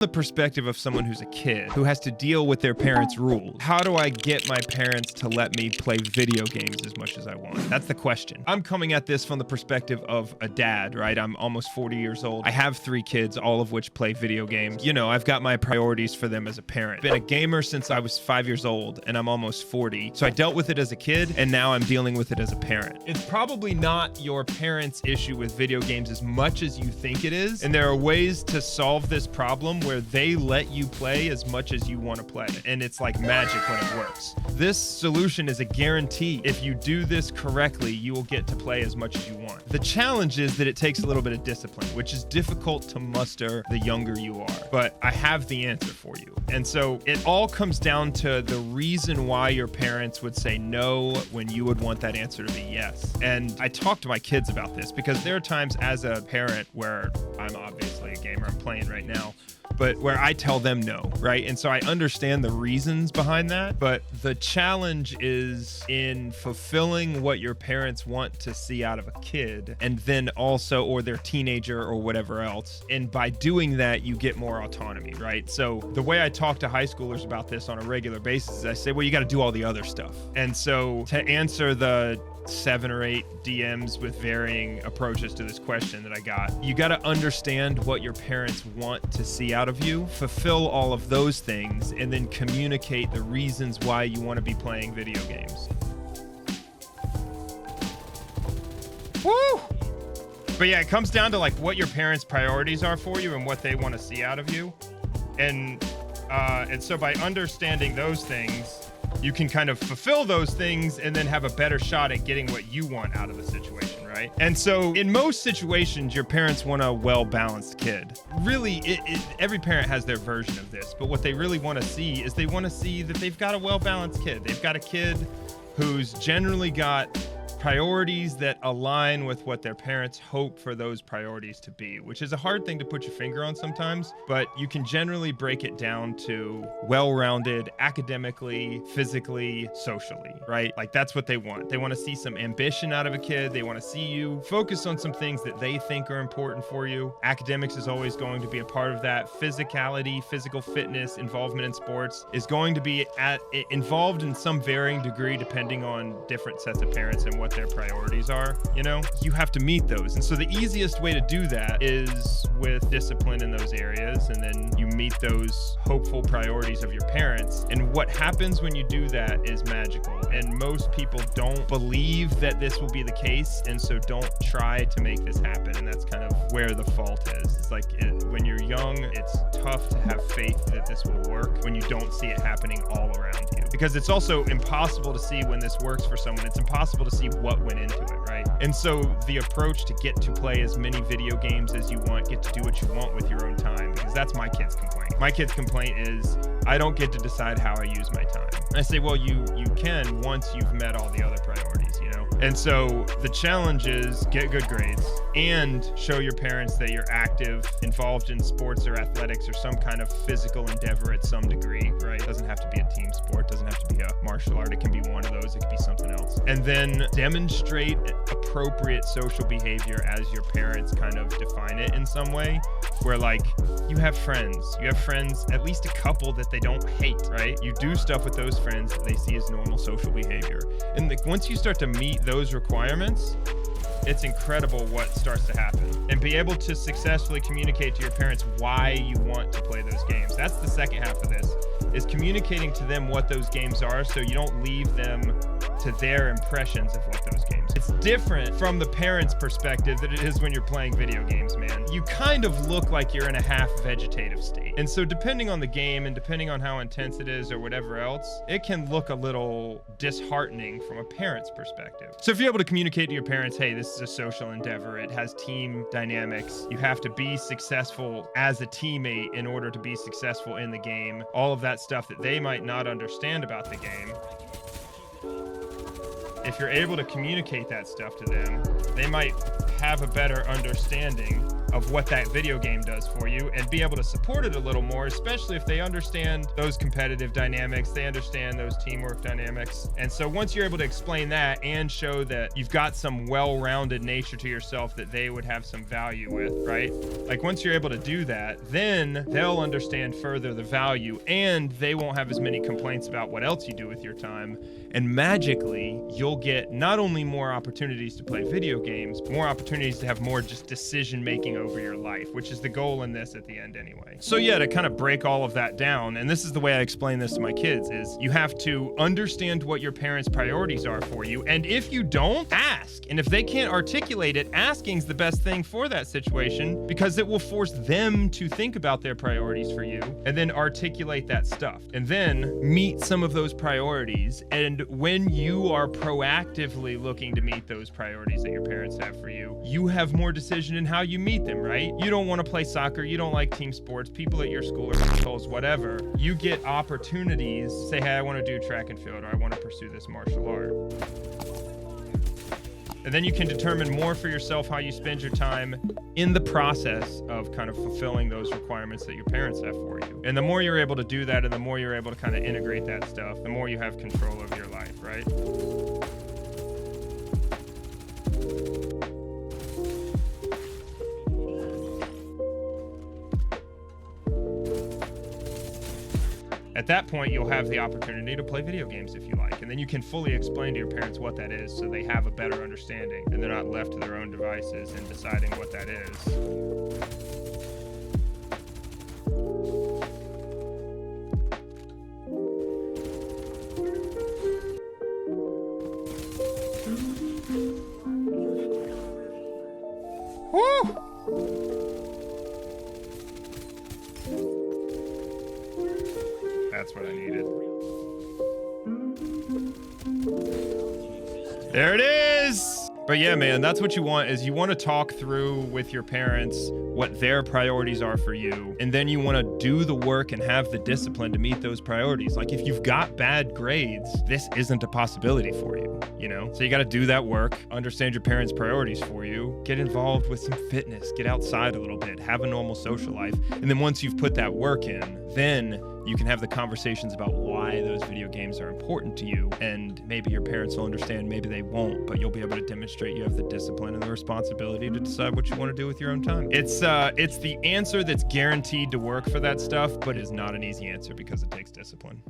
The perspective of someone who's a kid who has to deal with their parents' rules. How do I get my parents to let me play video games as much as I want? That's the question. I'm coming at this from the perspective of a dad, right? I'm almost 40 years old. I have 3 kids, all of which play video games. You know, I've got my priorities for them as a parent. Been a gamer since I was 5 years old, and I'm almost 40. So I dealt with it as a kid, and now I'm dealing with it as a parent. It's probably not your parents' issue with video games as much as you think it is, and there are ways to solve this problem where they let you play as much as you want to play, and it's like magic when it works. This solution is a guarantee. If you do this correctly, you will get to play as much as you want. The challenge is that it takes a little bit of discipline, which is difficult to muster the younger you are, but I have the answer for you. And so it all comes down to the reason why your parents would say no when you would want that answer to be yes. And I talk to my kids about this because there are times as a parent where I'm obviously a gamer, I'm playing right now, but where I tell them no, right? And so I understand the reasons behind that, but the challenge is in fulfilling what your parents want to see out of a kid, and then also, or their teenager or whatever else. And by doing that, you get more autonomy, right? So the way I talk to high schoolers about this on a regular basis is I say, well, you got to do all the other stuff. And so to answer the 7 or 8 DMs with varying approaches to this question that I got, you got to understand what your parents want to see out of you, fulfill all of those things, and then communicate the reasons why you want to be playing video games. Woo! But yeah, it comes down to like what your parents' priorities are for you and what they want to see out of you. And so by understanding those things, you can kind of fulfill those things and then have a better shot at getting what you want out of the situation, right? And so in most situations, your parents want a well-balanced kid. Really, every parent has their version of this, but what they really want to see is they want to see that they've got a well-balanced kid. They've got a kid who's generally got priorities that align with what their parents hope for those priorities to be, which is a hard thing to put your finger on sometimes, but you can generally break it down to well-rounded academically, physically, socially, right? Like that's what they want. They want to see some ambition out of a kid. They want to see you focus on some things that they think are important for you. Academics is always going to be a part of that. Physicality, physical fitness, involvement in sports is going to be involved in some varying degree depending on different sets of parents and what their priorities are. You know, you have to meet those. And so the easiest way to do that is with discipline in those areas, and then you meet those hopeful priorities of your parents. And what happens when you do that is magical. And most people don't believe that this will be the case, and so don't try to make this happen. And that's kind of where the fault is. It's like when you're young, it's tough to have faith that this will work when you don't see it happening all around you. Because it's also impossible to see when this works for someone. It's impossible to see what went into it, right? And so the approach to get to play as many video games as you want, get to do what you want with your own time, because that's my kid's complaint. My kid's complaint is, I don't get to decide how I use my time. And I say, well, you can once you've met all the other priorities, you know? And so the challenge is get good grades and show your parents that you're active, involved in sports or athletics or some kind of physical endeavor at some degree, right? It doesn't have to be a team sport, doesn't have to be a martial art. It can be one of those, it could be something else. And then demonstrate appropriate social behavior as your parents kind of define it in some way, where like you have friends, at least a couple that they don't hate, right? You do stuff with those friends that they see as normal social behavior. And like once you start to meet those requirements, it's incredible what starts to happen. And be able to successfully communicate to your parents why you want to play those games. That's the second half of this, is communicating to them what those games are so you don't leave them to their impressions of what those games are. It's different from the parents' perspective that it is when you're playing video games, man. You kind of look like you're in a half vegetative state. And so depending on the game and depending on how intense it is or whatever else, it can look a little disheartening from a parent's perspective. So if you're able to communicate to your parents, hey, this is a social endeavor, it has team dynamics, you have to be successful as a teammate in order to be successful in the game, all of that stuff that they might not understand about the game. If you're able to communicate that stuff to them, they might have a better understanding of what that video game does for you and be able to support it a little more, especially if they understand those competitive dynamics, they understand those teamwork dynamics. And so once you're able to explain that and show that you've got some well-rounded nature to yourself that they would have some value with, right? Like once you're able to do that, then they'll understand further the value and they won't have as many complaints about what else you do with your time. And magically, you'll get not only more opportunities to play video games, but more opportunities to have more just decision making over your life, which is the goal in this at the end anyway. So yeah, to kind of break all of that down, and this is the way I explain this to my kids, is you have to understand what your parents' priorities are for you. And if you don't, ask. And if they can't articulate it, asking's the best thing for that situation because it will force them to think about their priorities for you and then articulate that stuff. And then meet some of those priorities. And when you are proactively looking to meet those priorities that your parents have for you, you have more decision in how you meet them, right? You don't want to play soccer, you don't like team sports, people at your school are assholes, whatever. You get opportunities, say, hey, I want to do track and field, or I want to pursue this martial art. And then you can determine more for yourself how you spend your time in the process of kind of fulfilling those requirements that your parents have for you. And the more you're able to do that and the more you're able to kind of integrate that stuff, the more you have control over your life, right? At that point, you'll have the opportunity to play video games if you like, and then you can fully explain to your parents what that is so they have a better understanding and they're not left to their own devices and deciding what that is. Woo! That's what I needed. There it is. But yeah, man, that's what you want, is you want to talk through with your parents what their priorities are for you. And then you want to do the work and have the discipline to meet those priorities. Like if you've got bad grades, this isn't a possibility for you, you know? So you got to do that work, understand your parents' priorities for you, get involved with some fitness, get outside a little bit, have a normal social life. And then once you've put that work in, then you can have the conversations about why those video games are important to you. And maybe your parents will understand, maybe they won't, but you'll be able to demonstrate you have the discipline and the responsibility to decide what you want to do with your own time. It's the answer that's guaranteed to work for that stuff, but is not an easy answer because it takes discipline.